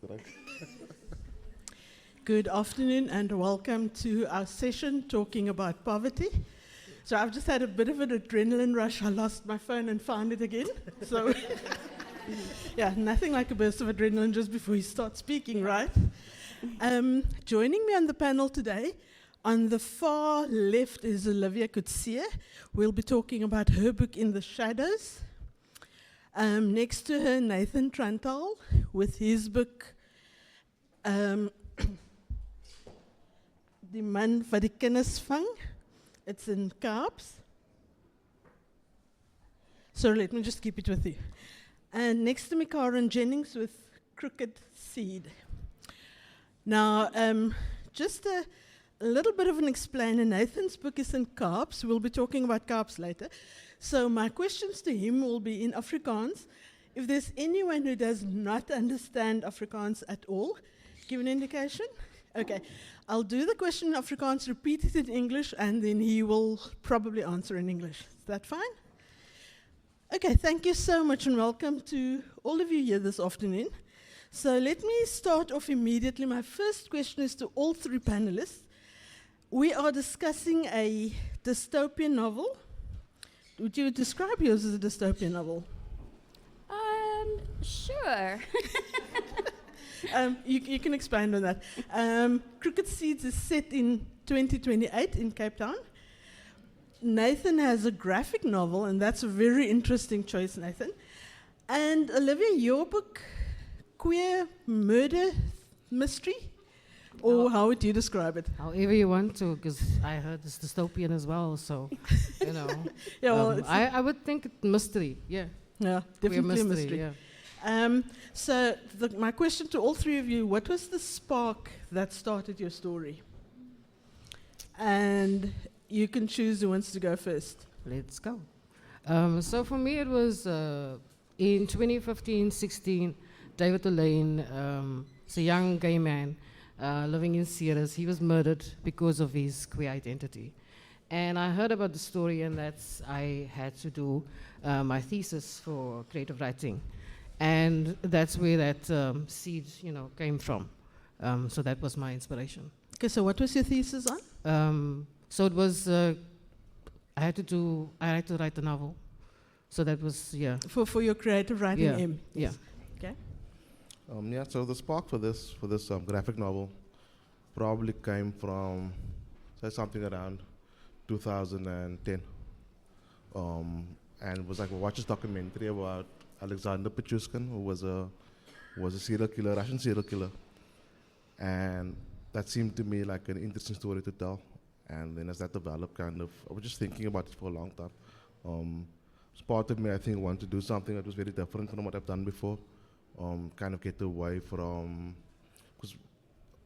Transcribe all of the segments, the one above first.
correct? Good afternoon and welcome to our session talking about poverty. So I've just had a bit of an adrenaline rush. I lost my phone and found it again. So yeah, nothing like a burst of adrenaline just before you start speaking, right? Joining me on the panel today, on the far left is Olivia Coetzee. We'll be talking about her book In the Shadows. Next to her, Nathan Trantraal with his book Die man wat die kinders vang. It's in Kaaps. So let me just keep it with you. And next to me, Karen Jennings with Crooked Seed. Now, just a little bit of an explainer. Nathan's book is in Kaaps. We'll be talking about Kaaps later. So my questions to him will be in Afrikaans. If there's anyone who does not understand Afrikaans at all, give an indication. Okay, I'll do the question in Afrikaans, repeat it in English, and then he will probably answer in English. Is that fine? Okay, thank you so much and welcome to all of you here this afternoon. So let me start off immediately. My first question is to all three panelists. We are discussing a dystopian novel. Would you describe yours as a dystopian novel? Sure. You can expand on that. Crooked Seeds is set in 2028 in Cape Town. Nathan has a graphic novel, and that's a very interesting choice, Nathan. And Olivia, your book, Queer Murder Mystery? Or how would you describe it? However you want to, because I heard it's dystopian as well, so, you know. Yeah, well, I would think it's mystery, yeah. Yeah, definitely a mystery. Yeah. So my question to all three of you, what was the spark that started your story? And you can choose who wants to go first. Let's go. So for me it was in 2015-16, David Elaine, it's a young gay man living in Ceres. He was murdered because of his queer identity. And I heard about the story, and I had to do my thesis for creative writing. And that's where that seed, came from. So that was my inspiration. Okay, so what was your thesis on? So it was, I had to write a novel. So that was, yeah. For your creative writing aim? Yeah. Okay. So the spark for this graphic novel probably came from something around 2010. And it was like I watched this documentary about Alexander Pichushkin, who was a serial killer, Russian serial killer. And that seemed to me like an interesting story to tell. And then as that developed, I was just thinking about it for a long time. Part of me, I think, wanted to do something that was very different from what I've done before. Kind of get away from, because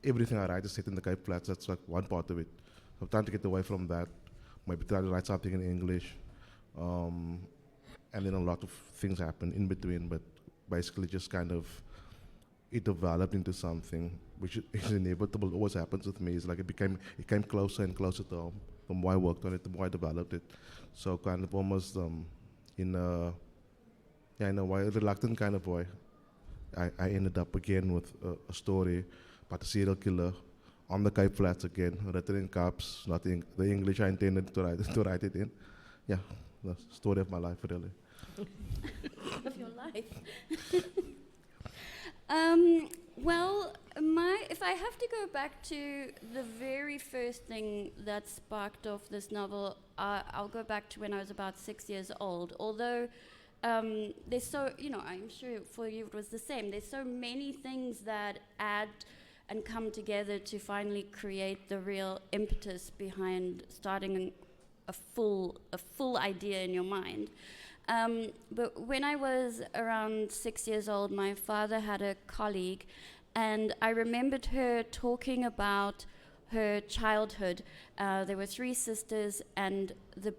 everything I write is set in the Cape Flats. That's like one part of it. I'm trying to get away from that. Maybe try to write something in English. And then a lot of things happen in between, but basically just it developed into something which is inevitable. Always happens with me. It's like it came closer and closer to home. The more I worked on it, the more I developed it. So kind of almost in a way, a reluctant kind of way. I ended up again with a story about a serial killer on the Cape Flats again, written in Kaaps, not in the English I intended to write it in. Yeah, the story of my life, really. Of your life. Well, if I have to go back to the very first thing that sparked off this novel, I'll go back to when I was about 6 years old. Although there's so, I'm sure for you it was the same. There's so many things that add and come together to finally create the real impetus behind starting a full idea in your mind. But when I was around 6 years old, my father had a colleague, and I remembered her talking about her childhood. There were 3 sisters, and the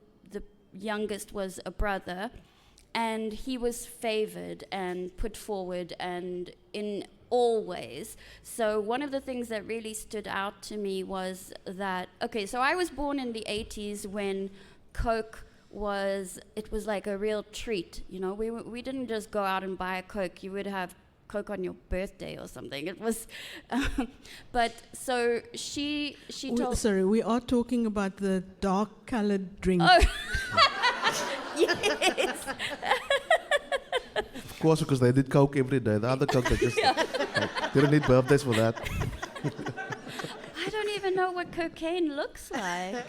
youngest was a brother, and he was favored and put forward and in all ways. So one of the things that really stood out to me was that, so I was born in the 80s when Coke was like a real treat. We didn't just go out and buy a Coke. You would have Coke on your birthday or something. It was, but so she told. Sorry, we are talking about the dark-colored drink. Oh, yes. Of course, because they did Coke every day. The other Coke, they just didn't need birthdays for that. I don't even know what cocaine looks like.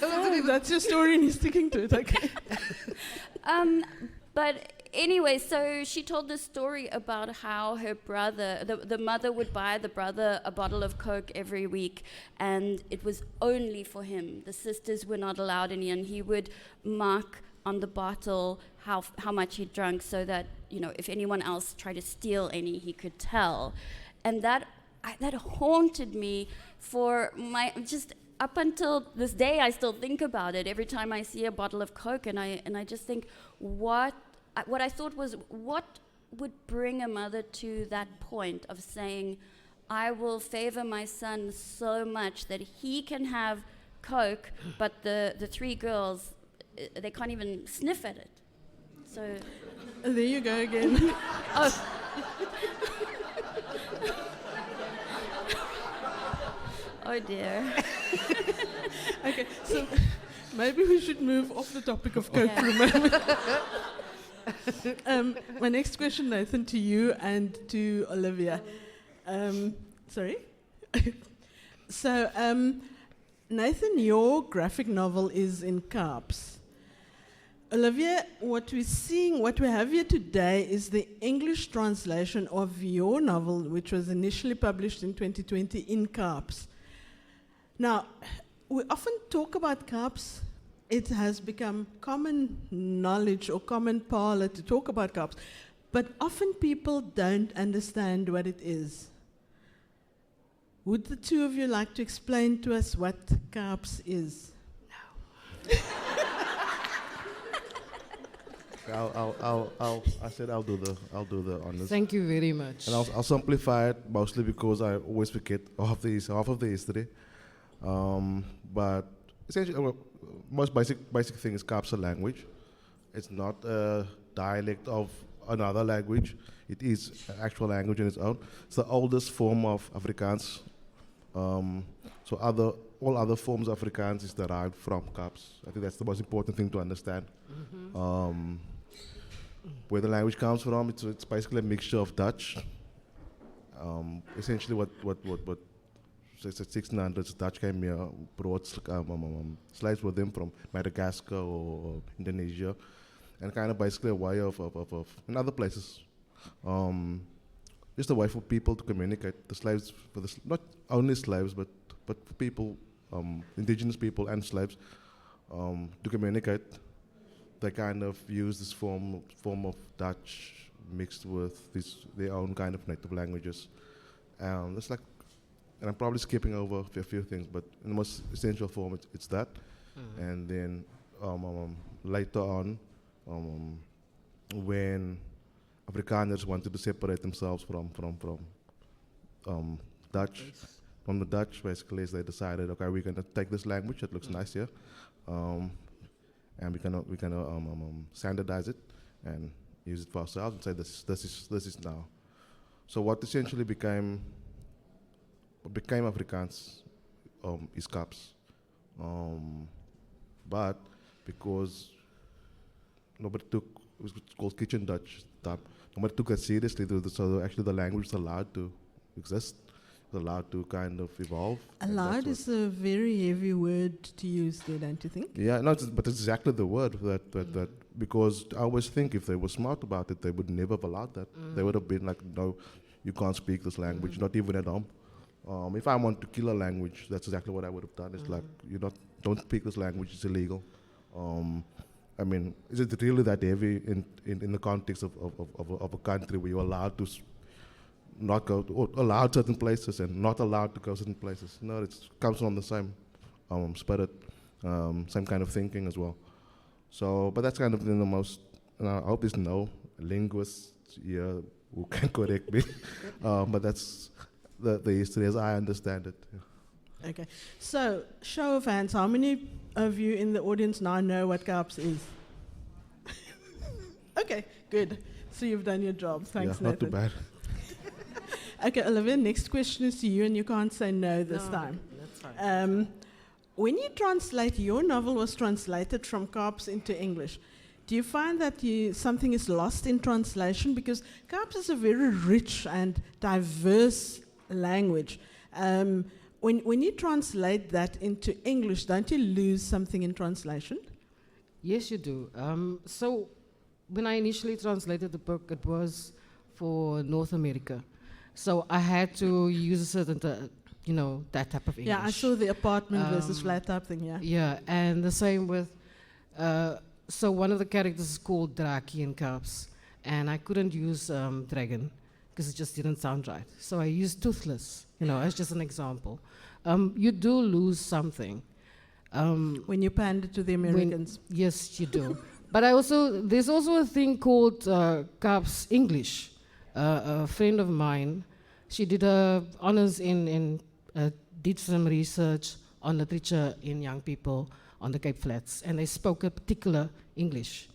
Oh, that's your story and you're sticking to it, okay. But anyway, so she told this story about how her brother, the mother would buy the brother a bottle of Coke every week, and it was only for him. The sisters were not allowed any, and he would mark on the bottle how much he drank, so that, you know, if anyone else tried to steal any, he could tell. And that haunted me for just up until this day. I still think about it every time I see a bottle of Coke, and I just think, what I thought was, what would bring a mother to that point of saying, I will favor my son so much that he can have Coke, but the three girls, they can't even sniff at it. So There you go again. oh. Oh dear. Okay, so maybe we should move off the topic of Coke for a moment. My next question, Nathan, to you and to Olivia. Sorry? So, Nathan, your graphic novel is in Kaaps. Olivia, what we have here today is the English translation of your novel, which was initially published in 2020 in Kaaps. Now, we often talk about Kaaps. It has become common knowledge or common parlor to talk about Kaaps, but often people don't understand what it is. Would the two of you like to explain to us what Kaaps is? No. I said I'll do the honors. Thank you very much. And I'll simplify it mostly because I always forget half of the history. But essentially, most basic thing is Kaaps a language. It's not a dialect of another language. It is an actual language on its own. It's the oldest form of Afrikaans. So all other forms of Afrikaans is derived from Kaaps. I think that's the most important thing to understand. Mm-hmm. Where the language comes from, it's basically a mixture of Dutch. Essentially, what 1600s Dutch came here, brought slaves with them from Madagascar or Indonesia, and kind of basically a way of in other places, just a way for people to communicate. The slaves, not only slaves, but for people, indigenous people and slaves, to communicate. They kind of use this form of Dutch mixed with their own kind of native languages. It's like, and I'm probably skipping over a few things, but in the most essential form, it's that. Mm-hmm. And then later on, when Afrikaners wanted to separate themselves from Dutch, from the Dutch, basically, they decided, okay, we're gonna take this language that looks nice here, and we can standardize it and use it for ourselves and say this is now. So what essentially became Afrikaans is Kaaps, but because nobody took, it was called Kitchen Dutch, nobody took it seriously, so actually the language is allowed to exist, allowed to kind of evolve. Allowed is a very heavy word to use there, don't you think? Yeah, no, but it's exactly the word that because I always think if they were smart about it, they would never have allowed that. They would have been like, no, you can't speak this language, not even at home. If I want to kill a language, that's exactly what I would have done. It's like, don't speak this language, it's illegal. I mean, is it really that heavy in the context of a country where you're allowed to not go to, or allowed certain places and not allowed to go certain places? No, it comes from the same spirit, same kind of thinking as well. So, but that's kind of the most, and I hope there's no linguists here who can correct me, but that's the history as I understand it. Yeah. Okay, so show of hands, how many of you in the audience now know what Kaaps is? Okay, good. So you've done your job. Thanks, yeah, not Nathan. too bad. Okay, Olivia, next question is to you, and you can't say no this time. That's fine. When you translate, your novel was translated from Kaaps into English. Do you find that something is lost in translation? Because Kaaps is a very rich and diverse language. When you translate that into English, don't you lose something in translation? Yes, you do. So when I initially translated the book, it was for North America. So I had to use a certain, that type of English. Yeah, I saw the apartment versus flat type thing, yeah. Yeah, and the same with, so one of the characters is called Draki in Kaaps, and I couldn't use dragon because it just didn't sound right. So I used toothless, as just an example. You do lose something. When you pander to the Americans. Yes, you do. But there's also a thing called Kaaps English. A friend of mine, she did her honors did some research on literature in young people on the Cape Flats, and they spoke a particular English.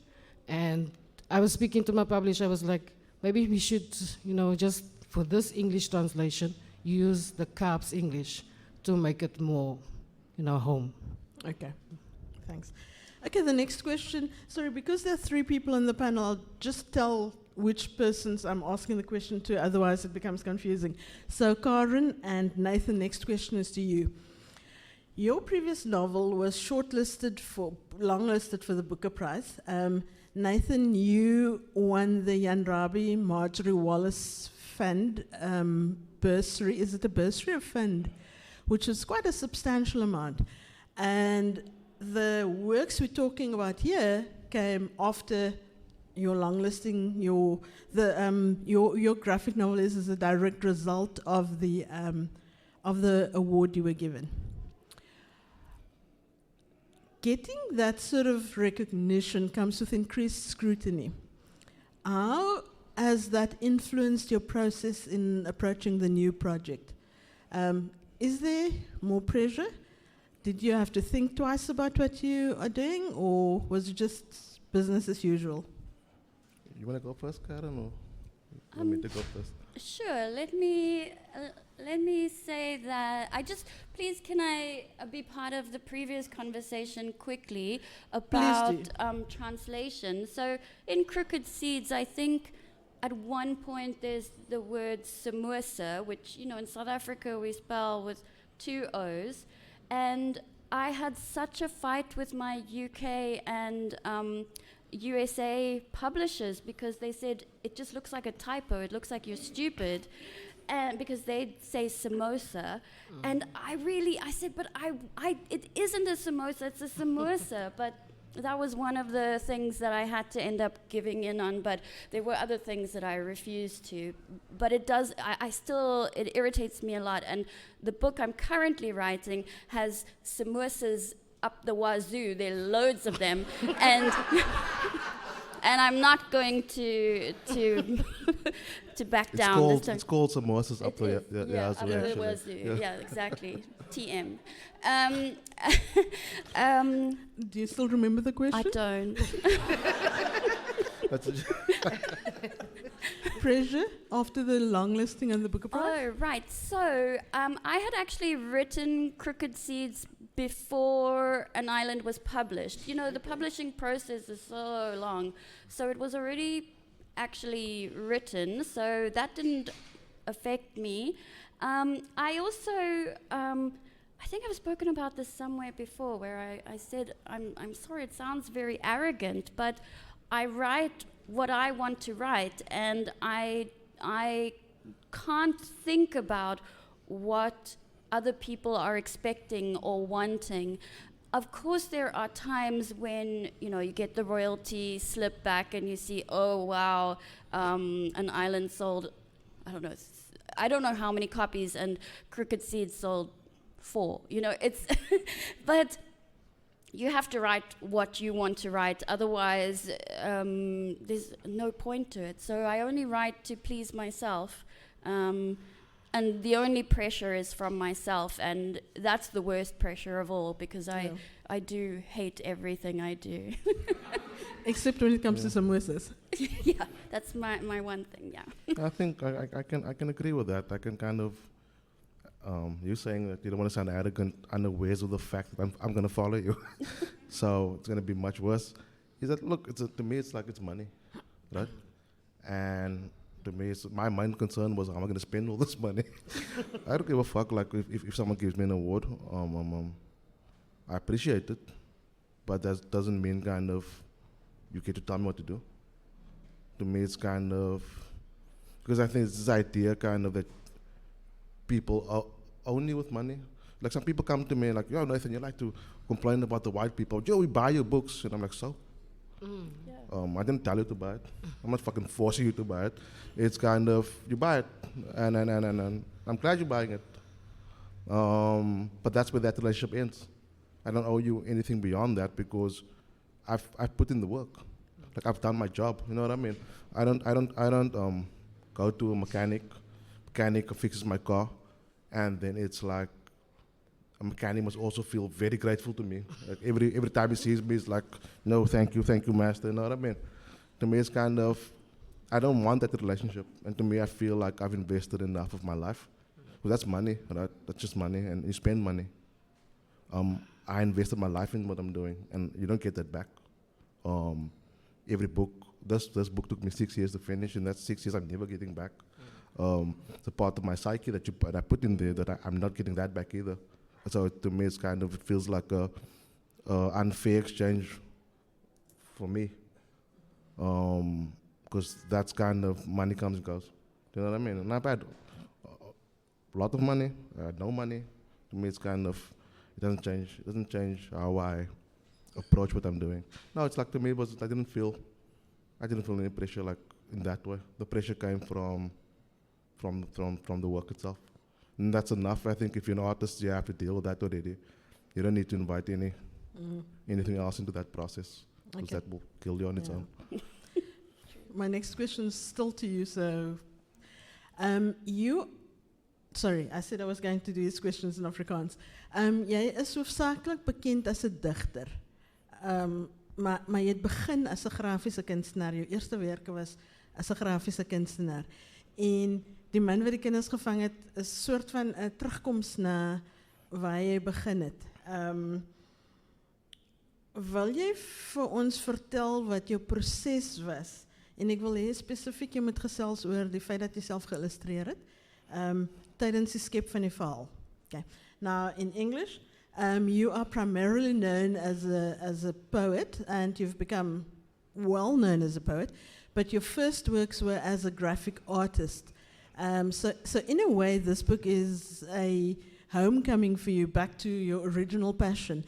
And I was speaking to my publisher, I was like, maybe we should, just for this English translation, use the Kaaps English to make it more, home. Okay, thanks. Okay, the next question. Sorry, because there are 3 people on the panel, I'll just tell which persons I'm asking the question to, otherwise it becomes confusing. So Karen and Nathan, next question is to you. Your previous novel was longlisted for the Booker Prize. Nathan, you won the Jan Rabie Marjorie Wallace Fund bursary. Is it a bursary or fund? Which is quite a substantial amount. And the works we're talking about here came after your longlisting. Your graphic novel is a direct result of the award you were given. Getting that sort of recognition comes with increased scrutiny. How has that influenced your process in approaching the new project? Is there more pressure? Did you have to think twice about what you are doing, or was it just business as usual? You want to go first, Karen, or you want me to go first? Sure. Let me say that please, can I be part of the previous conversation quickly about translation? So in Crooked Seeds, I think at one point there's the word samosa, which, in South Africa we spell with 2 O's. And I had such a fight with my UK and USA publishers because they said it just looks like a typo, it looks like you're stupid, and because they say samosa, and I said, but it isn't a samosa, it's a samosa. But that was one of the things that I had to end up giving in on, but there were other things that I refused to. But it irritates me a lot, and the book I'm currently writing has samosas up the wazoo. There are loads of them, and I'm not going to back down this time. It's called samosas up the wazoo. Yeah, exactly. TM. Do you still remember the question? I don't. Pressure after the long listing and the Booker Prize? Oh, right. So I had actually written Crooked Seeds before An Island was published. The publishing process is so long. So it was already actually written, so that didn't affect me. I also... I think I've spoken about this somewhere before where I said, I'm sorry, it sounds very arrogant, but I write what I want to write, and I can't think about what other people are expecting or wanting. Of course, there are times when, you get the royalty slip back and you see, oh, wow, An Island sold, I don't know how many copies, and Crooked Seeds sold 4. It's but you have to write what you want to write, otherwise there's no point to it. So I only write to please myself, and the only pressure is from myself, and that's the worst pressure of all, because I do hate everything I do. Except when it comes to samosas. Yeah, that's my one thing, yeah. I think I can agree with that. I can kind of, you saying that you don't want to sound arrogant, unawares of the fact that I'm going to follow you. So it's going to be much worse. Is that, look, to me, it's like it's money, right? And to me, my main concern was, how am I going to spend all this money? I don't give a fuck, like, if someone gives me an award, I appreciate it, but that doesn't mean kind of, you get to tell me what to do. To me, it's kind of, because I think it's this idea kind of that people are only with money. Like some people come to me like, yo, Nathan, you like to complain about the white people. Yo, we buy your books. And I'm like, so? Yeah. I didn't tell you to buy it. I'm not fucking forcing you to buy it. It's kind of, you buy it. And I'm glad you're buying it. But that's where that relationship ends. I don't owe you anything beyond that because I've put in the work. Like I've done my job. You know what I mean? I don't go to a mechanic fixes my car, and then it's like a mechanic must also feel very grateful to me. Like every time he sees me, it's like, no, thank you, master. You know what I mean? To me, it's kind of, I don't want that relationship. And to me, I feel like I've invested enough of my life. Well, that's money, right? That's just money, and you spend money. I invested my life in what I'm doing, and you don't get that back. Every book, this book took me 6 years to finish, and that's 6 years I'm never getting back. It's a part of my psyche that I put in there that I'm not getting that back either. So to me, it's kind of, it feels like a unfair exchange for me. Because that's kind of, money comes and goes. Do you know what I mean? And I've had a lot of money, no money. To me, it's kind of, it doesn't change how I approach what I'm doing. No, it's like, to me, I didn't feel any pressure like in that way. The pressure came from the work itself. And that's enough. I think if you're an artist, you have to deal with that already. You don't need to invite anything else into that process, because that will kill you on its own. My next question is still to you. So, sorry, I said I was going to do these questions in Afrikaans. Jy is hoofsaaklik bekend as 'n digter. Maar jy het begin as 'n grafiese kunstenaar. Jou eerste werke was as 'n grafiese kunstenaar. En die man wat die kinders gevang het, is 'n soort van 'n terugkoms na waar jy begin het. Wil jy vir ons vertel wat jou proses was? En ek wil hê spesifiek jy moet gesels oor die feit dat jy self geïllustreer het tydens die skep van die verhaal. Okay. Now in English, you are primarily known as a poet, and you've become well known as a poet, but your first works were as a graphic artist. So in a way, this book is a homecoming for you back to your original passion.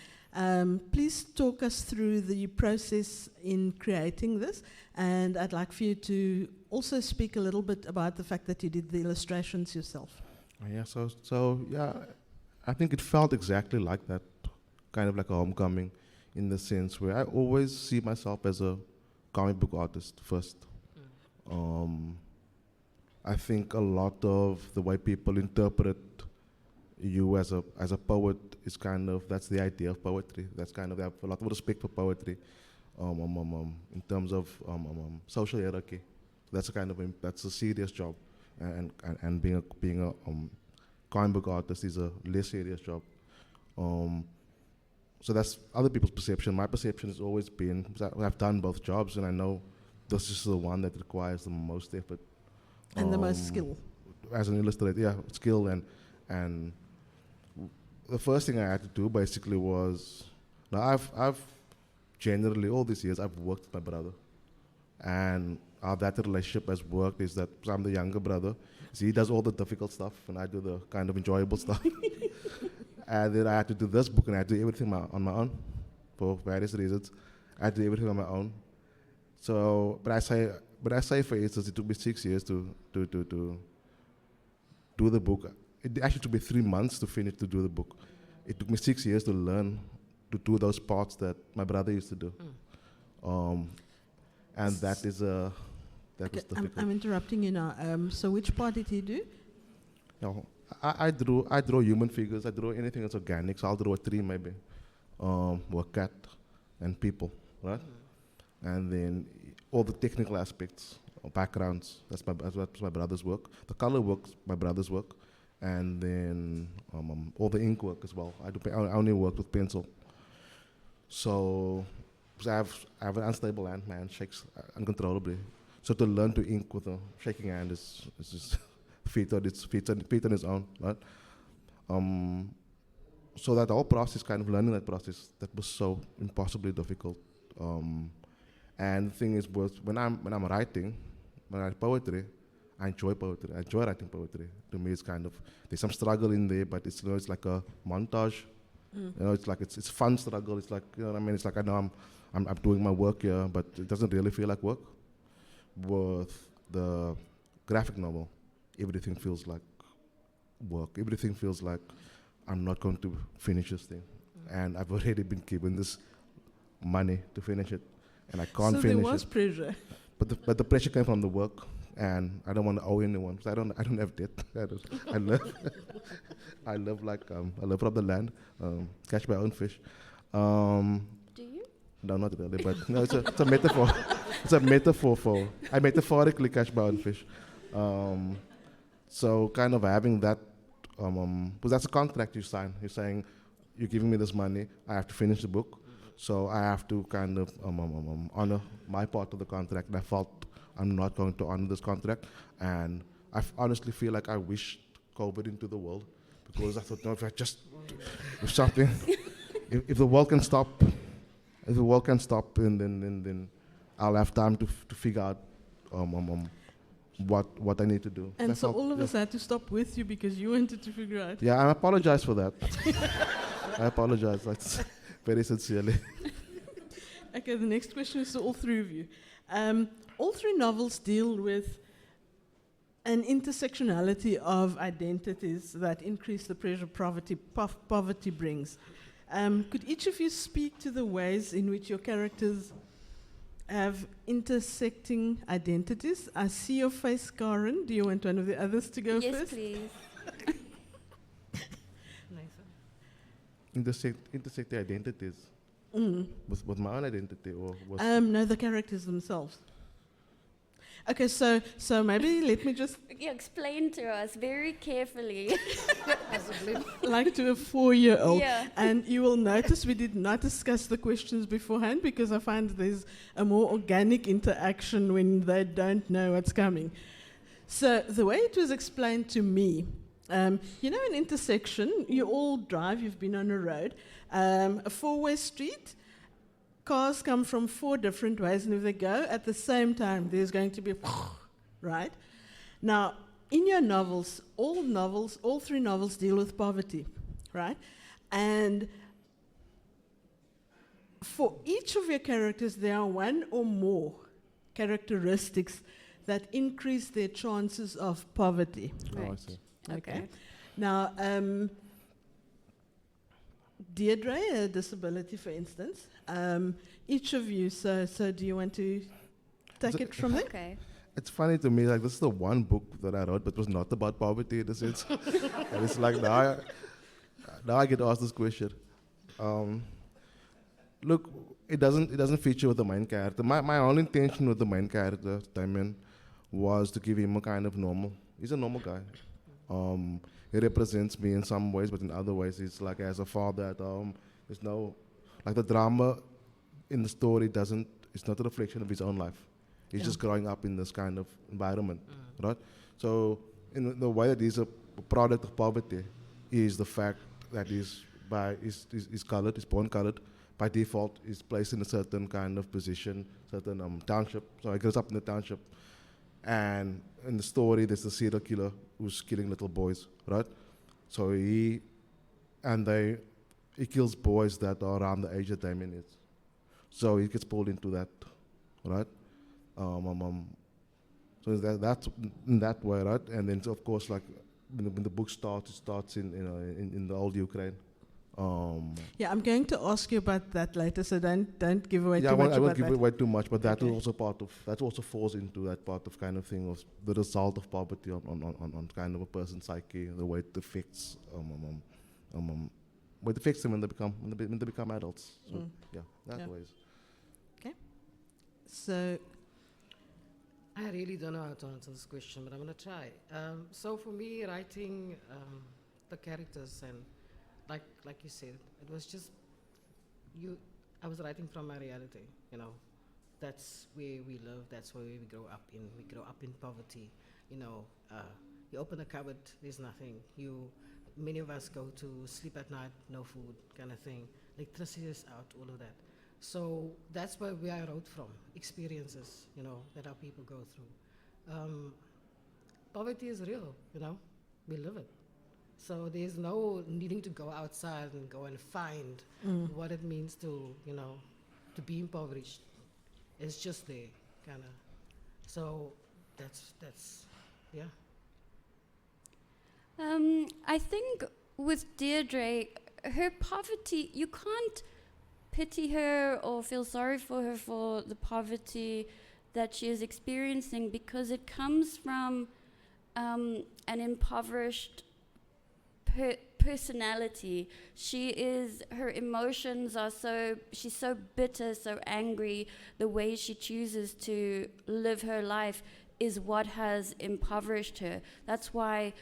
Please talk us through the process in creating this, and I'd like for you to also speak a little bit about the fact that you did the illustrations yourself. Yeah, so I think it felt exactly like that, kind of like a homecoming, in the sense where I always see myself as a comic book artist first. I think a lot of the way people interpret you as a poet is kind of, that's the idea of poetry. That's kind of, they have a lot of respect for poetry in terms of social hierarchy. That's a kind of, that's a serious job, and being a comic book artist is a less serious job. So that's other people's perception. My perception has always been, I've done both jobs, and I know this is the one that requires the most effort. And the most skill. As an illustrator, yeah, skill, and the first thing I had to do basically was, now I've generally, all these years, I've worked with my brother. And how that relationship has worked is that I'm the younger brother, so he does all the difficult stuff, and I do the kind of enjoyable stuff. And then I had to do this book, and I had to do everything on my own, for various reasons. I had to do everything on my own. So, but I say, for instance, it took me 6 years to do the book. It actually took me 3 months to do the book. It took me 6 years to learn to do those parts that my brother used to do. And that was difficult. I'm interrupting you now. So which part did he do? No, I draw human figures. I draw anything that's organic. So I'll draw a tree maybe, or a cat, and people, right? and then all the technical aspects or backgrounds. That's my brother's work. The color work's my brother's work, and then all the ink work as well. I only work with pencil. So, because I have an unstable hand, my hand shakes uncontrollably. So to learn to ink with a shaking hand is just feet on its own, right? So that whole process, kind of learning that process, that was so impossibly difficult. And the thing is, when I'm writing, when I write poetry, I enjoy poetry. I enjoy writing poetry. To me, it's kind of, there's some struggle in there, but it's, it's like a montage. It's like it's fun struggle. It's like, what I mean? It's like I know I'm doing my work here, but it doesn't really feel like work. With the graphic novel, everything feels like work. Everything feels like I'm not going to finish this thing, and I've already been given this money to finish it, and I can't finish it. So there was pressure. But the pressure came from the work, and I don't want to owe anyone. So I don't have debt. I live I live from the land, catch my own fish. Do you? No, not really, but no, it's a metaphor. It's a metaphor for, I metaphorically catch my own fish. So kind of having that, because that's a contract you sign. You're saying, you're giving me this money, I have to finish the book. So I have to kind of honor my part of the contract. And I felt I'm not going to honor this contract. And I honestly feel like I wished COVID into the world, because I thought, no, if I just, if something, if the world can stop, then I'll have time to figure out what I need to do. And so all of us had to stop with you because you wanted to figure out. Yeah, I apologize for that. I apologize. That's very sincerely. Okay, the next question is to all three of you. All three novels deal with an intersectionality of identities that increase the pressure poverty brings. Could each of you speak to the ways in which your characters have intersecting identities? I see your face, Karen. Do you want one of the others to go first? Yes, please. Intersect the identities with my own identity, or was No, the characters themselves. Okay, so maybe let me just Explain to us very carefully. like to a 4-year-old. Yeah. And you will notice we did not discuss the questions beforehand, because I find there's a more organic interaction when they don't know what's coming. So the way it was explained to me, an intersection, you all drive, you've been on a road, a 4-way street, cars come from 4 different ways, and if they go at the same time, there's going to be right? Now, in your novels, all 3 novels deal with poverty, right? And for each of your characters, there are 1 or more characteristics that increase their chances of poverty. I see. Okay. Now, Deirdre, a disability, for instance. Each of you, so do you want to take it from there? Okay. It's funny to me, like, this is the one book that I wrote, but it was not about poverty in a sense. And it's like, now I get asked this question. Look, it doesn't feature with the main character. My only intention with the main character, Damien, was to give him a kind of normal. He's a normal guy. He represents me in some ways, but in other ways, he's like, as a father at home, there's no, like, the drama in the story it's not a reflection of his own life. He's just growing up in this kind of environment, right? So, in the way that he's a product of poverty is the fact that he's colored, he's born colored. By default, he's placed in a certain kind of position, certain township. So he grows up in the township. And in the story, there's a serial killer who's killing little boys, right? So he kills boys that are around the age that Damien is. So he gets pulled into that, right? So that's in that way, right? And then, of course, like when the book starts, it starts in the old Ukraine. Yeah, I'm going to ask you about that later, so don't give away too much about that. I won't give away too much, but that is also that also falls into that part of kind of thing of the result of poverty on kind of a person's psyche, the way it affects them when they become adults. So that ways. Okay. So, I really don't know how to answer this question, but I'm going to try. So for me, writing the characters and like you said, it was just I was writing from my reality, you know. That's where we live, that's where we grow up in. We grow up in poverty, you know. You open a cupboard, there's nothing. Many of us go to sleep at night, no food, kind of thing. Electricity is out, all of that. So that's where I wrote from, experiences, you know, that our people go through. Poverty is real, you know, we live it. So there's no needing to go outside and go and find what it means to, you know, to be impoverished. It's just there, kind of. So that's yeah. I think with Deirdre, her poverty, you can't pity her or feel sorry for her for the poverty that she is experiencing, because it comes from an impoverished personality. Her emotions are she's so bitter, so angry. The way she chooses to live her life is what has impoverished her. That's why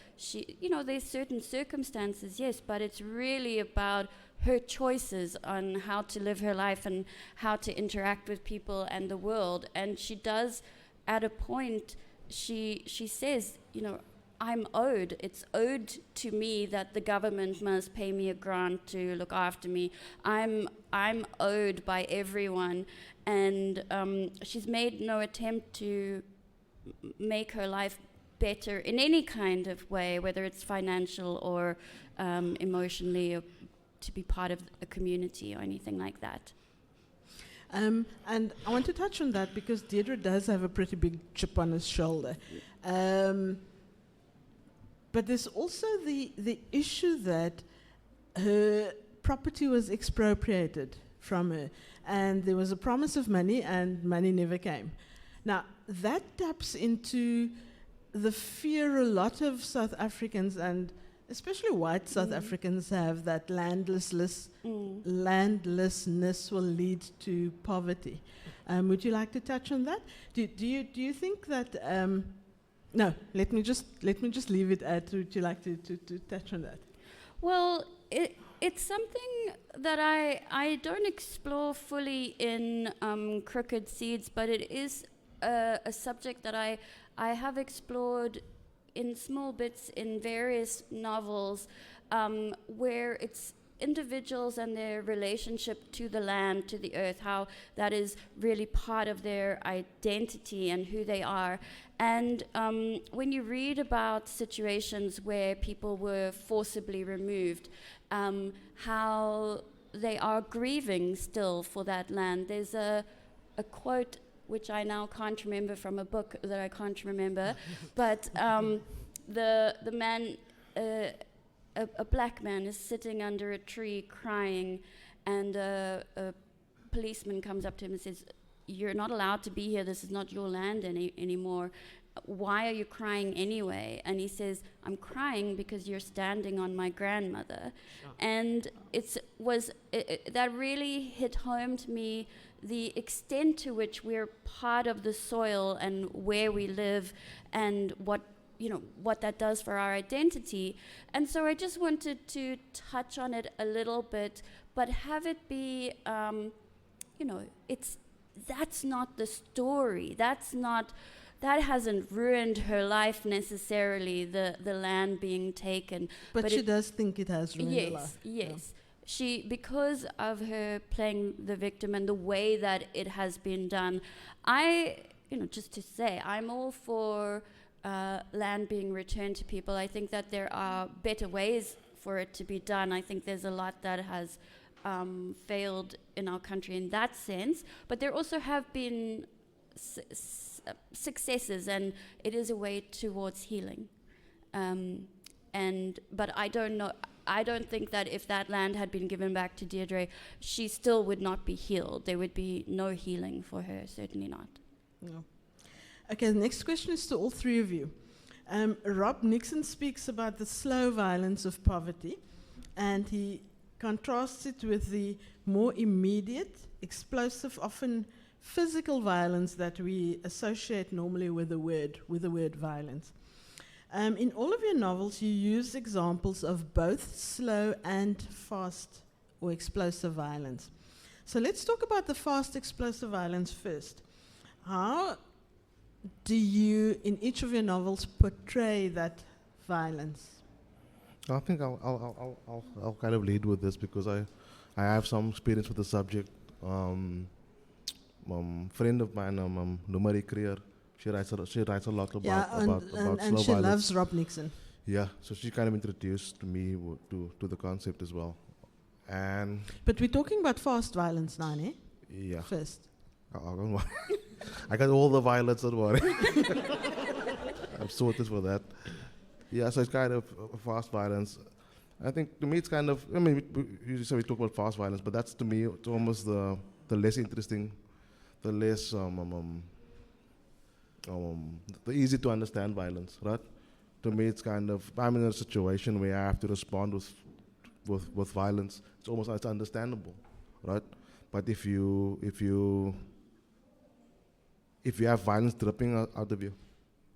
there's certain circumstances, yes, but it's really about her choices on how to live her life and how to interact with people and the world. And she does, at a point, she says, you know, it's owed to me that the government must pay me a grant to look after me. I'm owed by everyone. And she's made no attempt to make her life better in any kind of way, whether it's financial or emotionally, or to be part of a community or anything like that. and I want to touch on that because Deirdre does have a pretty big chip on his shoulder. But there's also the issue that her property was expropriated from her, and there was a promise of money, and money never came. Now, that taps into the fear a lot of South Africans, and especially white South Africans, have that landlessness will lead to poverty. Would you like to touch on that? Do you think that? No, let me just leave it at. Would you like to touch on that? Well, it's something that I don't explore fully in Crooked Seeds, but it is a subject that I have explored in small bits in various novels, where it's individuals and their relationship to the land, to the earth, how that is really part of their identity and who they are. And when you read about situations where people were forcibly removed, how they are grieving still for that land. There's a quote which I now can't remember from a book that I can't remember, but the man, a black man, is sitting under a tree crying, and a policeman comes up to him and says, "You're not allowed to be here. This is not your land anymore. Why are you crying anyway?" And he says, "I'm crying because you're standing on my grandmother." Oh. And that really hit home to me, the extent to which we're part of the soil and where we live, and what that does for our identity. And so I just wanted to touch on it a little bit, but have it be, that's not the story. That hasn't ruined her life necessarily, the land being taken. But she does think it has ruined her life. Yes. She, because of her playing the victim and the way that it has been done, just to say, I'm all for land being returned to people. I think that there are better ways for it to be done. I think there's a lot that has failed in our country in that sense, but there also have been successes, and it is a way towards healing. But I don't know. I don't think that if that land had been given back to Deirdre, she still would not be healed. There would be no healing for her, certainly not. No. Okay, the next question is to all three of you. Rob Nixon speaks about the slow violence of poverty, and he contrasts it with the more immediate, explosive, often physical violence that we associate normally with the word violence. In all of your novels, you use examples of both slow and fast or explosive violence. So let's talk about the fast explosive violence first. How do you, in each of your novels, portray that violence? I think I'll kind of lead with this because I have some experience with the subject. Friend of mine, Marie Creer, she writes a lot about and slow she violence. loves Rob Nixon. Yeah, so she kind of introduced me to the concept as well. And But we're talking about fast violence now, eh? yeah, First. don't worry. I got all the violence, don't worry. I'm sorted for that. Yeah, so it's kind of fast violence. I think to me it's kind of, I mean, we usually say we talk about fast violence, but that's to me it's almost the less interesting, the less the easy to understand violence, right? To me it's kind of, I'm in a situation where I have to respond with violence. It's understandable, right? But if you have violence dripping out of you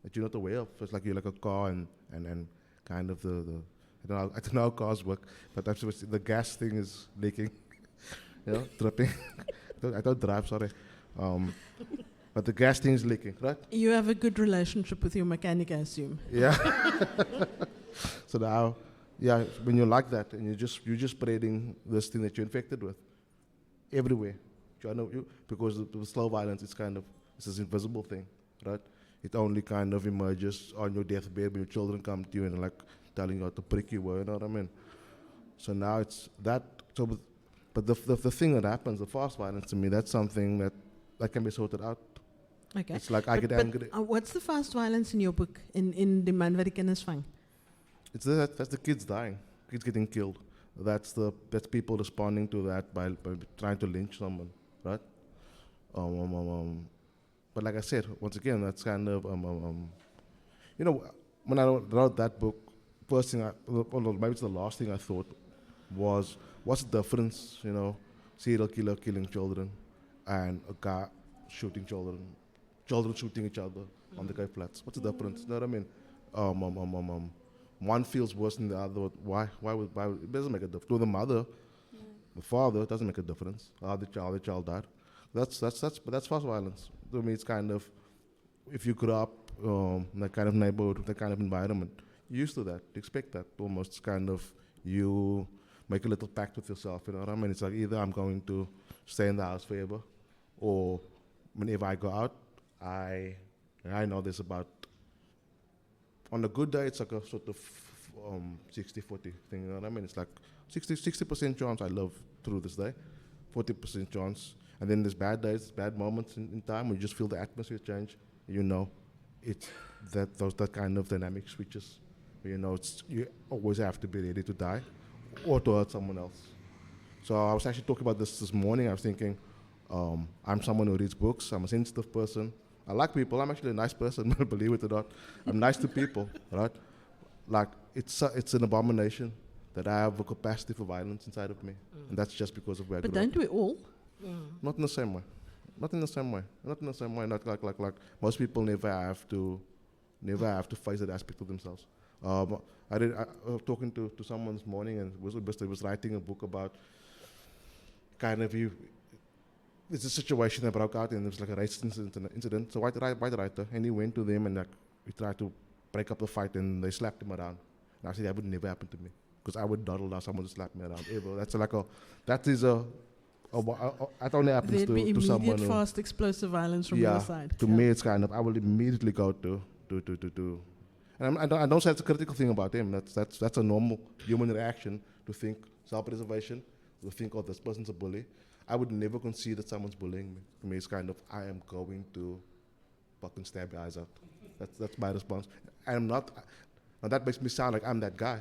that you're not aware of, it's like you're like a car and kind of I don't know how cars work, but actually the gas thing is leaking, dripping. I don't drive, sorry. But the gas thing is leaking, right? You have a good relationship with your mechanic, I assume. Yeah. So now, yeah, when you're like that and you're just spreading this thing that you're infected with everywhere, because the slow violence is kind of, it's this invisible thing, right? It only kind of emerges on your deathbed when your children come to you and like telling you how to prick you were, you know what I mean? So now it's that. So, but the thing that happens, the fast violence to me, that's something that can be sorted out. Okay. It's like I get angry. What's the fast violence in your book, in The Man Wat die Kinders Vang? It's that's the kids dying, kids getting killed. That's people responding to that by trying to lynch someone, right? But like I said, once again, that's kind of when I wrote that book, first thing maybe it's the last thing I thought was, what's the difference, serial killer killing children and a guy shooting children shooting each other on the Cape Flats. What's the difference? You know what I mean? One feels worse than the other. Why it doesn't make a difference. To the mother, the father, it doesn't make a difference. The child died. But that's fast violence. To me, it's kind of, if you grew up in that kind of neighborhood, that kind of environment, you're used to that, you expect that. Almost kind of, you make a little pact with yourself, you know what I mean? It's like either I'm going to stay in the house forever, or whenever I go out, I know there's about, on a good day, it's like a sort of 60-40 thing, you know what I mean? It's like 60% chance I live through this day, 40% chance. And then there's bad days, bad moments in time when you just feel the atmosphere change. It's that kind of dynamic switches. You always have to be ready to die or to hurt someone else. So I was actually talking about this morning. I was thinking, I'm someone who reads books. I'm a sensitive person. I like people. I'm actually a nice person, believe it or not. I'm nice to people, right? Like, it's an abomination that I have a capacity for violence inside of me. And that's just because of where I grew up. But don't we all? Not in the same way. Not like most people never have to face that aspect of themselves. I was talking to someone this morning, and was writing a book about kind of it's a situation that broke out, and it was like a racist incident. So white writer, and he went to them and he tried to break up the fight, and they slapped him around. And I said that would never happen to me, because I would not allow someone to slap me around ever. That only happens There'd be to someone immediate fast explosive violence from your side. To me, it's kind of, I will immediately go to. And I don't say it's a critical thing about him. That's a normal human reaction to think self-preservation, to think, oh, this person's a bully. I would never concede that someone's bullying me. To me, it's kind of, I am going to fucking stab your eyes out. That's my response. I'm not. Now that makes me sound like I'm that guy.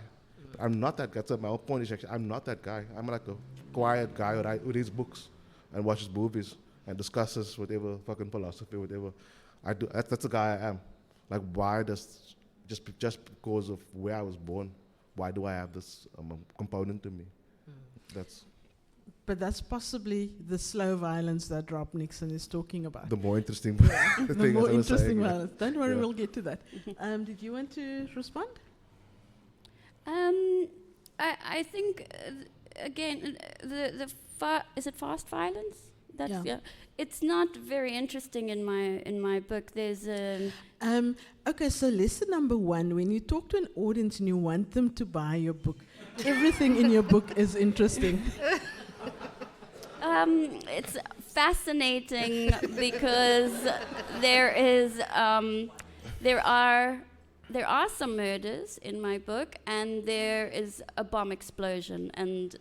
I'm not that guy. So my whole point is actually, I'm not that guy. I'm like a quiet guy who reads books and watches movies and discusses whatever fucking philosophy, whatever I do. That's the guy I am. Like, why does just because of where I was born, why do I have this component to me? That's. but that's possibly the slow violence that Rob Nixon is talking about. The more interesting The thing, more as I was interesting saying, yeah. violence. Don't worry, Yeah. we'll get to that. Did you want to respond? I think again is it fast violence? That's Yeah. It's not very interesting in my book. There's Okay, so lesson number 1, when you talk to an audience and you want them to buy your book, everything in your book is interesting. it's fascinating because there are some murders in my book, and there is a bomb explosion, and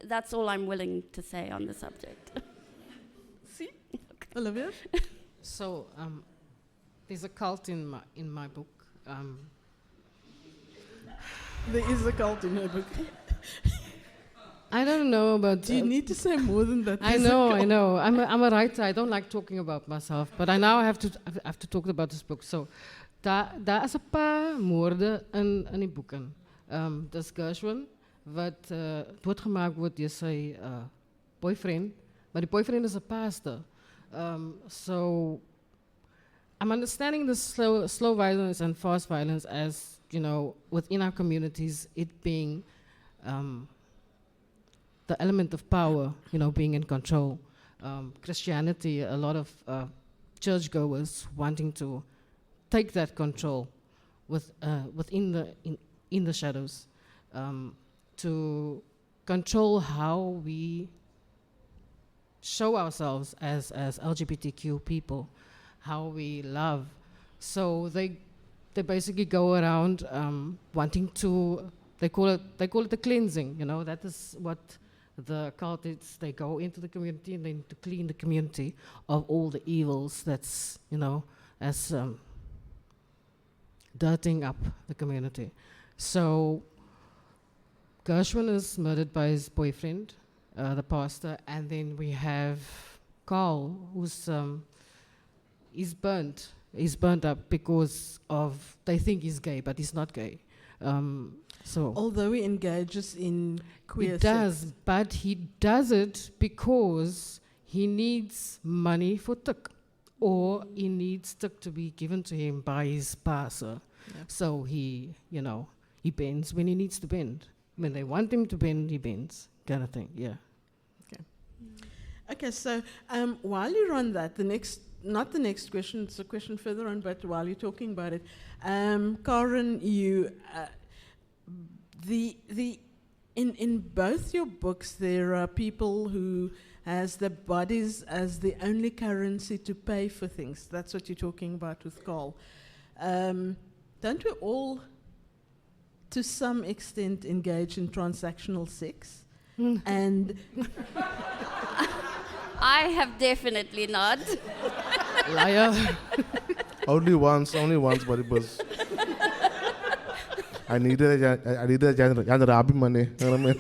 that's all I'm willing to say on the subject. See? Olivia? So there's a cult in my book. There is a cult in your book. I don't know, but Do you need to say more than that? I There's a know. cult. I'm a writer. I don't like talking about myself, but I have to talk about this book. So, daar is 'n paar moorde in die boeken. Dis Gershwin wat doodgemaak word deur sy boyfriend, maar die boyfriend is 'n pastor. So I'm understanding the slow violence and fast violence as, within our communities, it being the element of power, being in control. Christianity, a lot of churchgoers wanting to take that control in the shadows, to control how we show ourselves as LGBTQ people, how we love. So they basically go around wanting to. They call it the cleansing. That is what the cult is. They go into the community and they need to clean the community of all the evils that's as dirtying up the community. So Gershwin is murdered by his boyfriend, the pastor, and then we have Carl, who's he's burnt up because of, they think he's gay, but he's not gay. So Although he engages in queer he sex. does, but he does it because he needs money for tuk, or he needs tuk to be given to him by his pastor. Yeah. So he bends when he needs to bend. When they want him to bend, he bends, kind of thing. Yeah. Okay, so while you're on that, not the next question, it's a question further on, but while you're talking about it, Karen, you, in both your books, there are people who has their bodies as the only currency to pay for things. That's what you're talking about with Carl. Don't we all, to some extent, engage in transactional sex? And I have definitely not. Liar. Only once, but it was. I needed a Jan Rabi money. You know what I mean?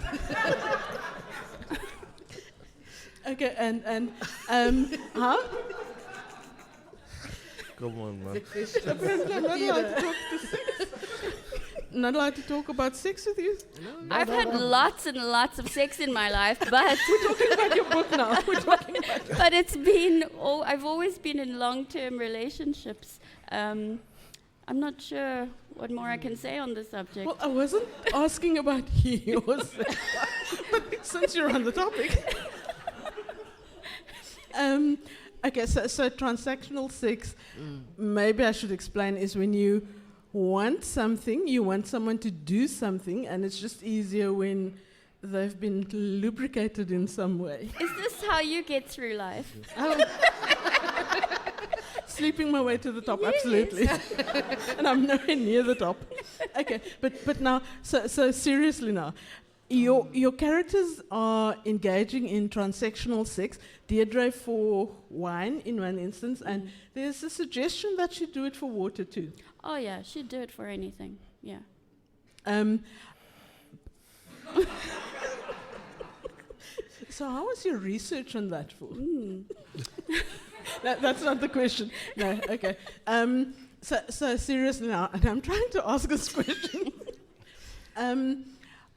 okay, and how? Come on, man. Apparently I'm not allowed to talk to sex. Not allowed to talk about sex with you? I've had lots and lots of sex in my life, but We're talking about your book now. We're talking about but it's been I've always been in long-term relationships. I'm not sure what more I can say on the subject. Well, I wasn't asking about yours, but since you're on the topic. Okay, so transactional sex, maybe I should explain, is when you want something, you want someone to do something, and it's just easier when they've been lubricated in some way. Is this how you get through life? Sleeping my way to the top, absolutely. And I'm nowhere near the top. Okay, but now, so seriously now, your characters are engaging in transactional sex. Deirdre for wine in one instance, and there's a suggestion that she do it for water too. Oh yeah, she'd do it for anything. Yeah. So how was your research on that for? That's not the question. No, okay. So seriously now, and I'm trying to ask this question.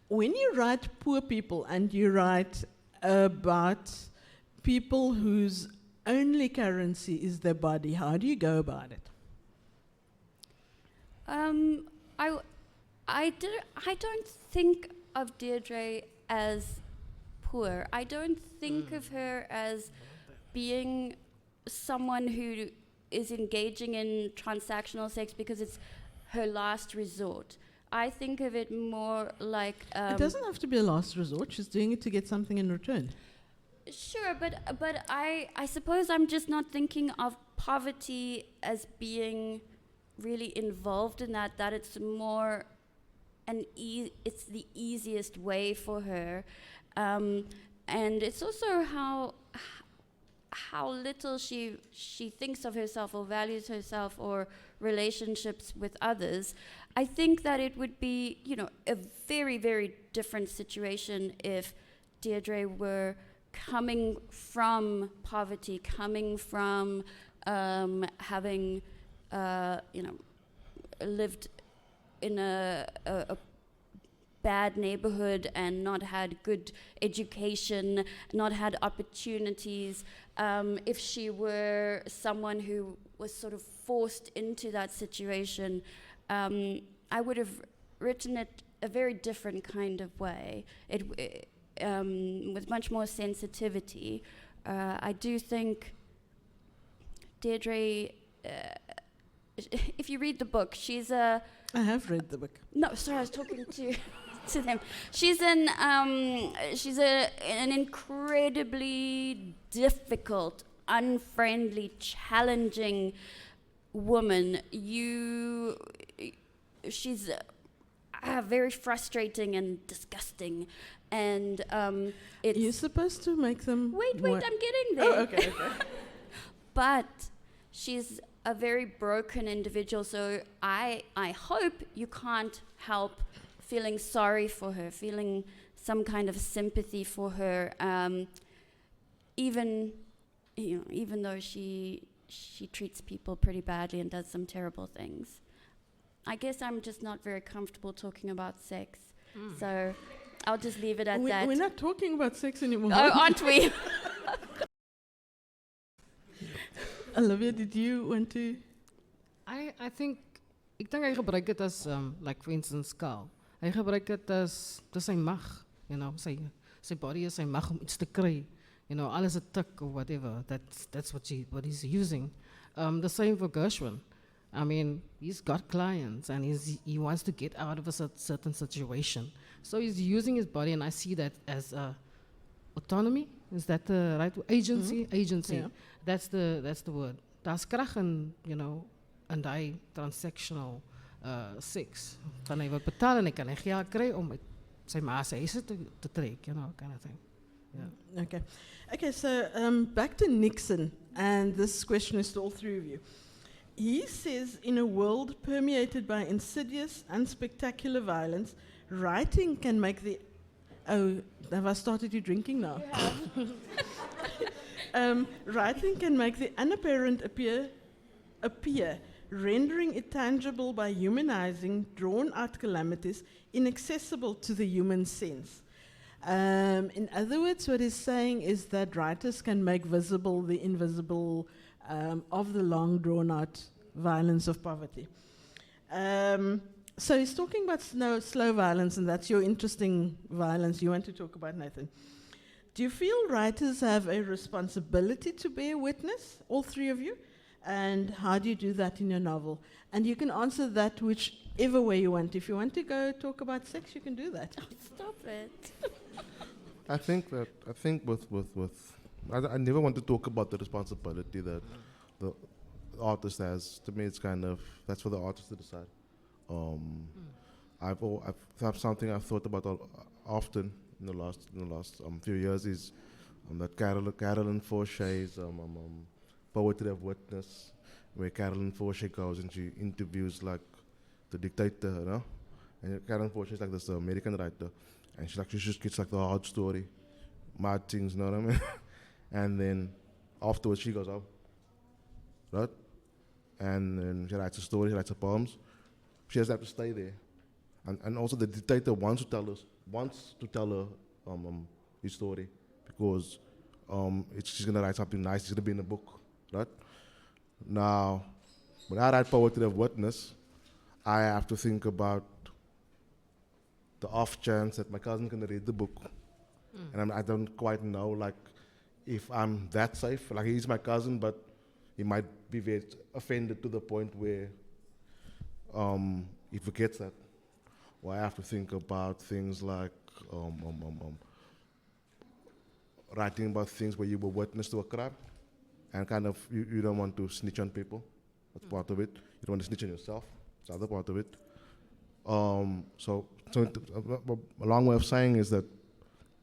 When you write poor people and you write about people whose only currency is their body. How do you go about it? I don't think of Deirdre as poor. I don't think of her as being someone who is engaging in transactional sex because it's her last resort. I think of it more like... it doesn't have to be a last resort. She's doing it to get something in return. Sure, but I suppose I'm just not thinking of poverty as being really involved in that it's more it's the easiest way for her. And it's also how little she thinks of herself or values herself or relationships with others. I think that it would be, a very, very different situation if Deirdre were coming from poverty, coming from having, lived in a bad neighborhood and not had good education, not had opportunities. If she were someone who was sort of forced into that situation, I would have written it a very different kind of way. With much more sensitivity. I do think Deirdre, if you read the book, she's a... I have read the book. No, sorry, I was talking to them. She's an incredibly difficult, unfriendly, challenging woman. She's very frustrating and disgusting, and it's... You're supposed to make them... Wait, I'm getting there. Oh, okay. But she's a very broken individual, so I hope you can't help feeling sorry for her, feeling some kind of sympathy for her, even though she treats people pretty badly and does some terrible things. I guess I'm just not very comfortable talking about sex, so I'll just leave it at that. We're not talking about sex anymore. Oh, aren't we? Olivia, did you want to? I think hy gebruik dit as like for instance skaal. Hy gebruik dit as dis sy mag, sy body is sy mag om iets te kry. Alles 'n tik or whatever. That's what he's using. The same for Gershwin. I mean, he's got clients and he wants to get out of a certain situation. So he's using his body, and I see that as autonomy. Is that the right word? Agency? Mm-hmm. Agency. Yeah. That's the word. Daar's krag in, in daai transactional sex. Kan hy wat betaal en hy kan hy geld kry om met sy ma se huise te trek, kind of thing. Yeah. Okay, so back to Nixon, and this question is to all three of you. He says, in a world permeated by insidious, unspectacular violence, writing can make the... Oh, have I started you drinking now? Yeah. Writing can make the unapparent appear, rendering it tangible by humanizing drawn-out calamities inaccessible to the human sense. In other words, what he's saying is that writers can make visible the invisible of the long drawn-out violence of poverty. So he's talking about slow violence, and that's your interesting violence you want to talk about, Nathan. Do you feel writers have a responsibility to bear witness, all three of you? And how do you do that in your novel? And you can answer that whichever way you want. If you want to go talk about sex, you can do that. Oh, stop it. I think I never want to talk about the responsibility that the artist has. To me, it's kind of, that's for the artist to decide. I've something I've thought about often in the last few years is that Carolyn Forshay's Poetry of Witness, where Carolyn Forshay goes and she interviews like the dictator, and Carolyn Forshay's like this American writer, and she just gets like the hard story, mad things, you know what I mean? And then afterwards she goes up, right? And then she writes a story, she writes her poems. She doesn't have to stay there. And also the dictator wants to tell her his story, because she's gonna write something nice. It's gonna be in a book, right? Now, when I write poetry of witness, I have to think about the off chance that my cousin can read the book, and I don't quite know, like, if I'm that safe. Like, he's my cousin, but he might be very offended to the point where he forgets that. Or I have to think about things like writing about things where you were witness to a crime, and kind of you don't want to snitch on people. That's part of it. You don't want to snitch on yourself. That's the other part of it. So a long way of saying is that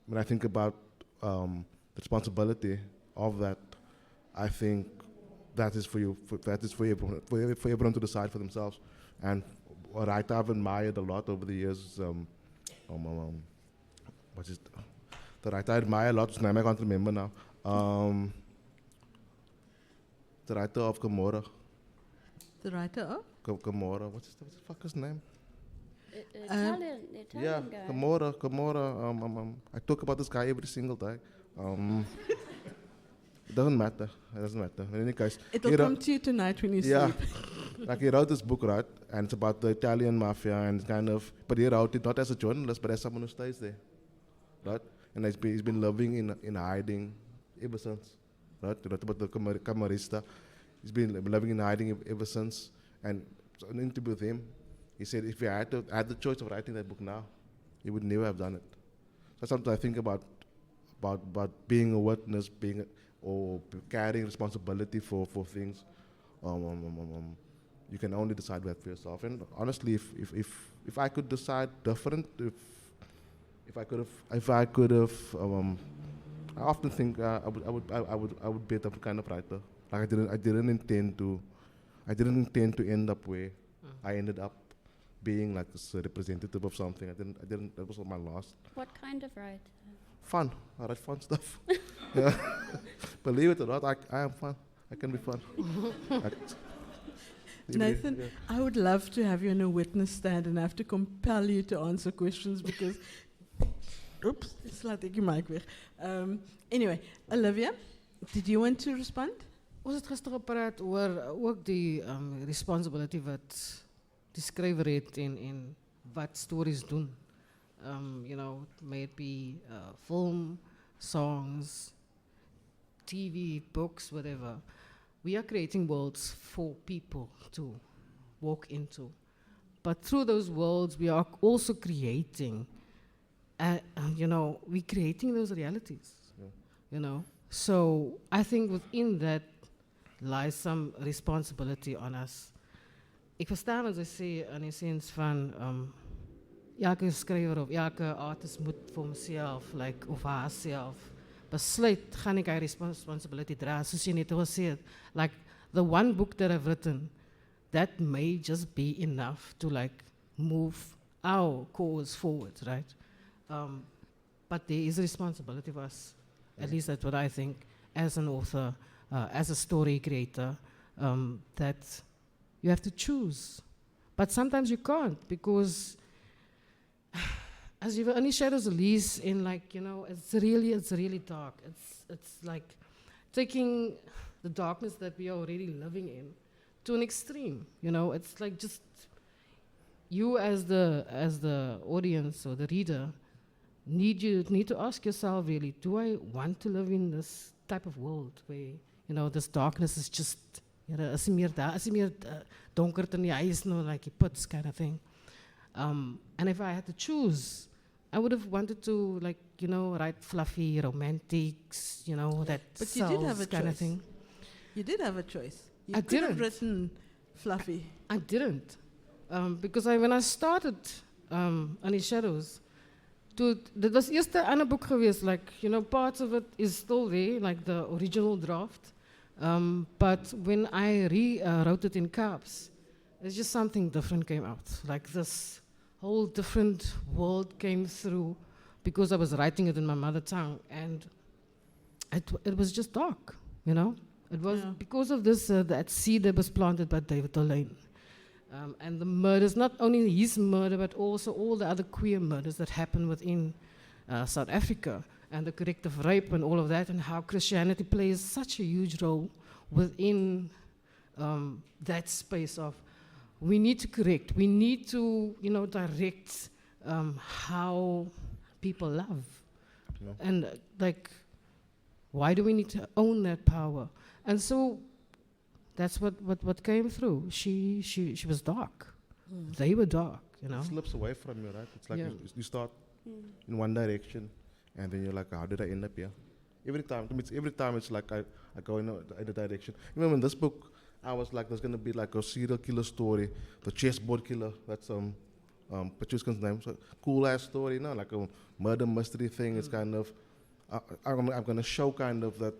when I think about the responsibility of that, I think that is for you. That is for everyone to decide for themselves. And a writer I've admired a lot over the years. What is the writer I admire a lot? His name I can't remember now. The writer of Gomorrah. The writer of? Gomorrah. What's the fucker's name? The Italian guy. Gomorrah. I talk about this guy every single day. It doesn't matter. In any case, It'll come to you tonight when you sleep. Like, he wrote this book, right? And it's about the Italian mafia, and kind of, but he wrote it not as a journalist, but as someone who stays there, right? And he's been living in hiding ever since, right? He wrote about the Camarista. He's been living in hiding ever since. And so in an interview with him, he said if he had the choice of writing that book now, he would never have done it. So sometimes I think about being a witness, or carrying responsibility for things. You can only decide that for yourself. And honestly, if I could decide different, if I could have, I often think I would be a different kind of writer. Like, I didn't intend to end up where I ended up, being like this representative of something. I didn't. That was my loss. What kind of writer? Fun. I write fun stuff. Yeah. Believe it or not, I am fun. I can be fun. Nathan, Yeah. I would love to have you in a witness stand and I have to compel you to answer questions because... Oops, slaat ek die mic weg. Anyway, Olivia, did you want to respond? Ons het gister gepraat oor ook die responsibility wat die skrywer het en wat stories doen. You know, may it be film, songs, TV, books, whatever. We are creating worlds for people to walk into. But through those worlds, we are also creating, you know, we're creating those realities, you know. So I think within that lies some responsibility on us. Ek verstaan wat jy sê in die sens van elke skrywer of elke artist moet vir homself, like, of haarself besluit, gaan ek hy responsibility dra, soos jy net gesê het. Like, the one book that I've written, that may just be enough to, like, move our cause forward, right? But there is a responsibility for us, at least that's what I think, as an author, as a story creator, that you have to choose. But sometimes you can't, because as you were in the shadows of Elise, in, like, you know, it's really dark. It's like taking the darkness that we are already living in to an extreme. You know, it's like just you as the audience or the reader need to ask yourself, really, do I want to live in this type of world where, you know, this darkness is just, you know, as meer donker in die huis, no, like die puts kind of thing. And if I had to choose, I would have wanted to, like, you know, write fluffy romantics, you know, that But you did have a kind of choice. thing. You did have a choice. You I could have didn't. written fluffy. I didn't. Because when I started On the Shadows, dit was eerst 'n ander boek geweest, like, you know, parts of it is still there, like the original draft. But when I rewrote it in caps, it's just something different came out. Like this whole different world came through because I was writing it in my mother tongue, and it was just dark, you know. It was because of this that seed that was planted by David Lane. And the murders, not only his murder, but also all the other queer murders that happened within South Africa. and the corrective rape and all of that, and how Christianity plays such a huge role within that space of we need to correct, we need to, direct how people love. No. And why do we need to own that power? And so that's what came through. She was dark. They were dark, It slips away from you, right? It's like Yeah. you start in one direction, and then you're like, how did I end up here? Every time it's like I go in a direction. Even in this book, I was like, there's gonna be like a serial killer story, the chessboard killer. That's Pachuska's name. So cool ass story, like a murder mystery thing. It's kind of I'm gonna show kind of that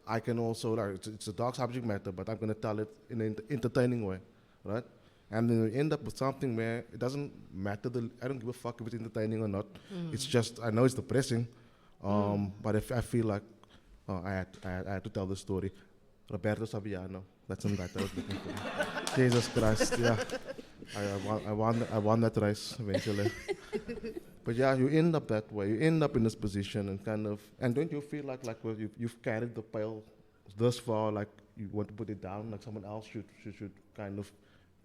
I can also it's a dark subject matter, but I'm gonna tell it in an entertaining way, right? And then you end up with something where it doesn't matter. I don't give a fuck if it's entertaining or not. It's just I know it's depressing, but I feel like I had to tell the story. Roberto Saviano, that's him that I was looking for. Jesus Christ, yeah. I won that race eventually. But yeah, you end up that way. You end up in this position and don't you feel like well, you've carried the pail this far, like you want to put it down, like someone else should kind of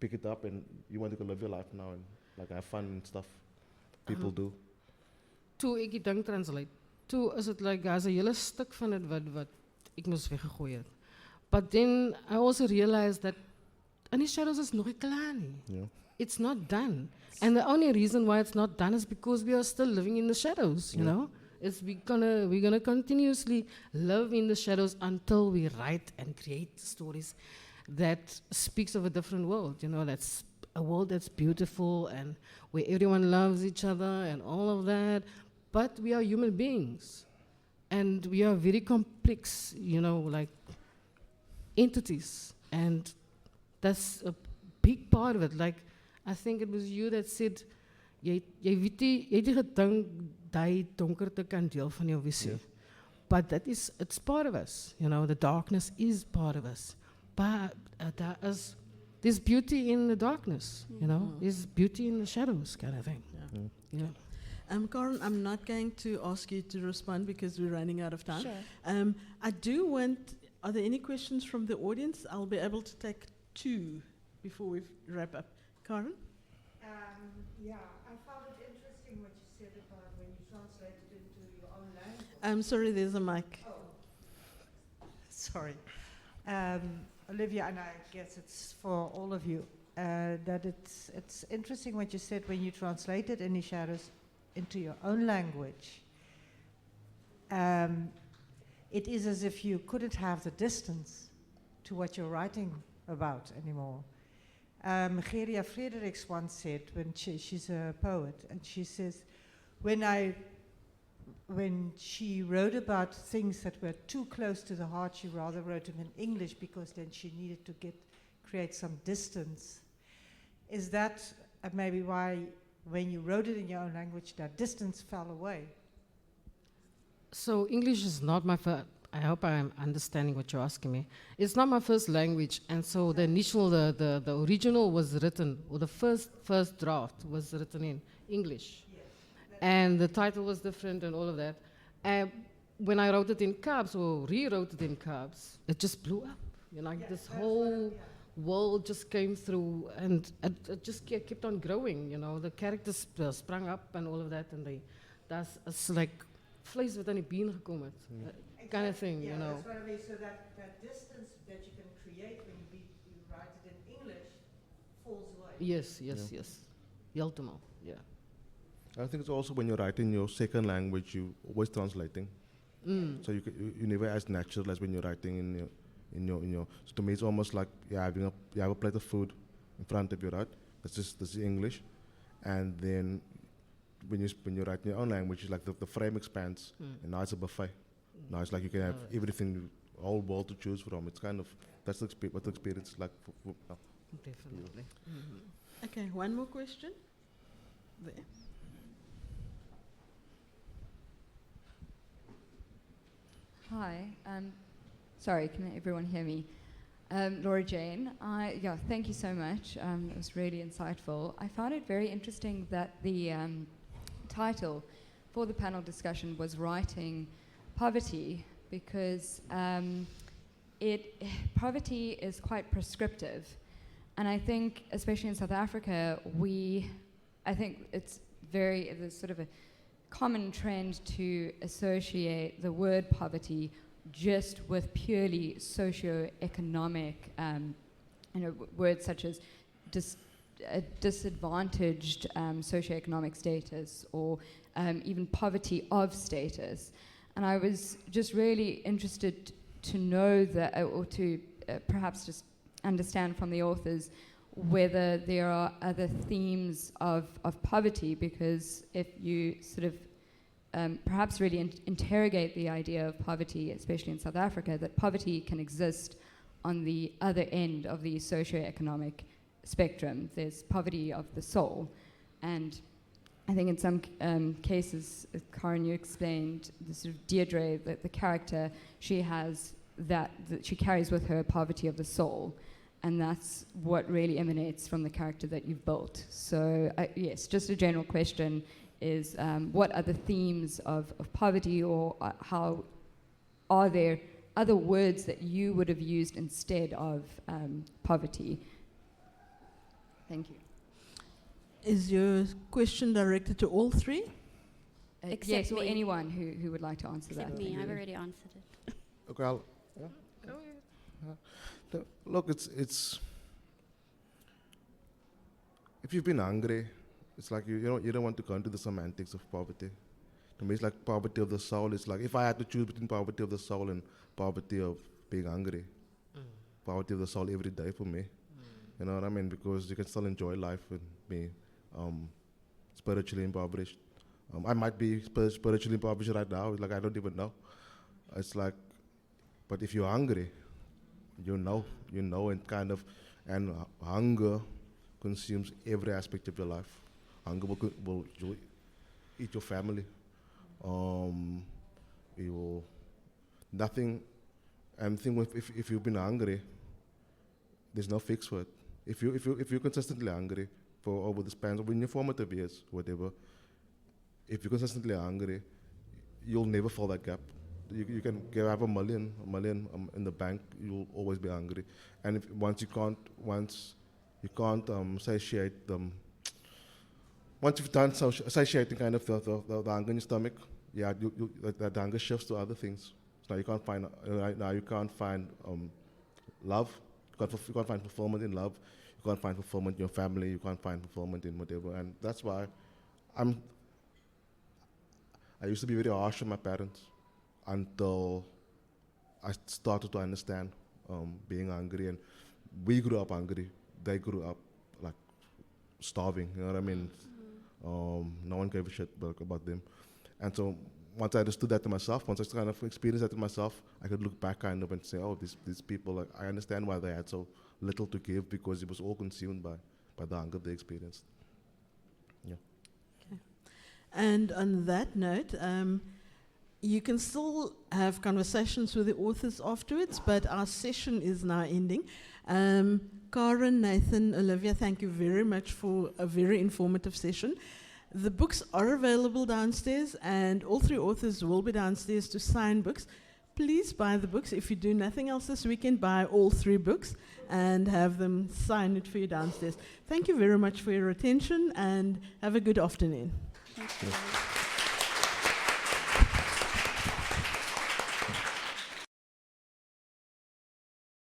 pick it up, and you want to go live your life now and like have fun and stuff. People do. Toe ek die ding translate. Toe is het like daar's 'n hele stuk van dit wat ek moes weggegooi het. But then I also realized that In the Shadows is nog nie klaar nie. Yeah. It's not done. And the only reason why it's not done is because we are still living in the shadows, you know? We're gonna continuously live in the shadows until we write and create stories that speaks of a different world, that's a world that's beautiful and where everyone loves each other and all of that. But we are human beings and we are very complex, like entities. And that's a big part of it. Like, I think it was you that said, jy weet nie gedink die donkerte kan deel van jou visie. Yeah. But it's part of us, the darkness is part of us. But there's beauty in the darkness, there's beauty in the shadows kind of thing. Yeah. Karen, I'm not going to ask you to respond because we're running out of time. Sure. I do want, are there any questions from the audience? I'll be able to take 2 before we wrap up. Karen? Yeah, I found it interesting what you said about when you translated into your own language. I'm sorry, there's a mic. Oh, sorry. Olivia, and I guess it's for all of you, that it's interesting what you said when you translated In the Shadows into your own language. It is as if you couldn't have the distance to what you're writing about anymore. Geria Fredericks once said, when she's a poet, and she says, when she wrote about things that were too close to the heart, she rather wrote them in English because then she needed to create some distance. Is that maybe why, when you wrote it in your own language, that distance fell away? So English is not my first. I hope I'm understanding what you're asking me. It's not my first language, and so the initial, the original was written, or the first draft was written in English, and the title was different and all of that. And when I wrote it in Cubs or rewrote it in Cubs, it just blew up. This whole world just came through, and it just kept on growing. The characters sprang up and all of that, and it's like vlees wat aan die been gekom het. Kind of thing, That's what I mean. So that distance that you can create when you write it in English falls away. Yes. Heeltemal, yeah. I think it's also when you write in your second language, you always translating. So you never as natural as when you're writing in your. So to me, it's almost like you have a plate of food in front of you, right? This is English, and then when you write in your own language, it's like the frame expands, and now it's a buffet. Now it's like you can have everything, whole world to choose from. It's kind of, that's what the experience is like. Definitely. Okay, one more question. There. Hi. Sorry, can everyone hear me? Laura Jane. Thank you so much. It was really insightful. I found it very interesting that the title for the panel discussion was writing poverty, because poverty is quite prescriptive. And I think, especially in South Africa, I think there's sort of a common trend to associate the word poverty just with purely socio-economic, words such as disadvantaged socioeconomic status, or even poverty of status. And I was just really interested to know that, or to perhaps just understand from the authors whether there are other themes of poverty, because if you sort of perhaps really interrogate the idea of poverty, especially in South Africa, that poverty can exist on the other end of the socioeconomic spectrum. There's poverty of the soul. And I think in some cases, Karen, you explained the sort of Deirdre, the character, she has that she carries with her poverty of the soul. And that's what really emanates from the character that you've built. So yes, just a general question is, what are the themes of poverty, or how are there other words that you would have used instead of poverty? Thank you. Is your question directed to all three? Yes, or anyone who would like to answer that. Except me, I've already answered it. Okay, Go ahead. Look, it's if you've been hungry, it's like you don't want to go into the semantics of poverty. To me, it's like poverty of the soul. It's like if I had to choose between poverty of the soul and poverty of being hungry, poverty of the soul every day for me. You know what I mean? Because you can still enjoy life with me, spiritually impoverished. I might be spiritually impoverished right now. Like I don't even know. It's like, but if you're hungry, you know, and hunger consumes every aspect of your life. Hunger will eat your family. It will nothing. And the thing with if you've been hungry, there's no fix for it. If you're consistently hungry for over the span of in your formative years, whatever, if you're consistently hungry, you'll never fill that gap. You can have a million in the bank, you'll always be hungry. And once you can't satiate them. Once you've done satiating kind of the hunger in your stomach, yeah, that hunger shifts to other things. So now you can't find love. You can't find fulfillment in love. You can't find fulfillment in your family. You can't find fulfillment in whatever. And that's why I used to be very harsh on my parents until I started to understand being hungry. And we grew up hungry. They grew up like starving. You know what I mean? No one gave a shit about them. And so once I understood that to myself, once I kind of experienced that to myself, I could look back kind of and say, oh, these people, like, I understand why they had so little to give, because it was all consumed by the hunger they experienced. Yeah. Okay. And on that note, you can still have conversations with the authors afterwards, but our session is now ending. Karen, Nathan, Olivia, thank you very much for a very informative session. The books are available downstairs, and all three authors will be downstairs to sign books. Please buy the books. If you do nothing else this weekend, buy all three books and have them sign it for you downstairs. Thank you very much for your attention, and have a good afternoon. Thank you.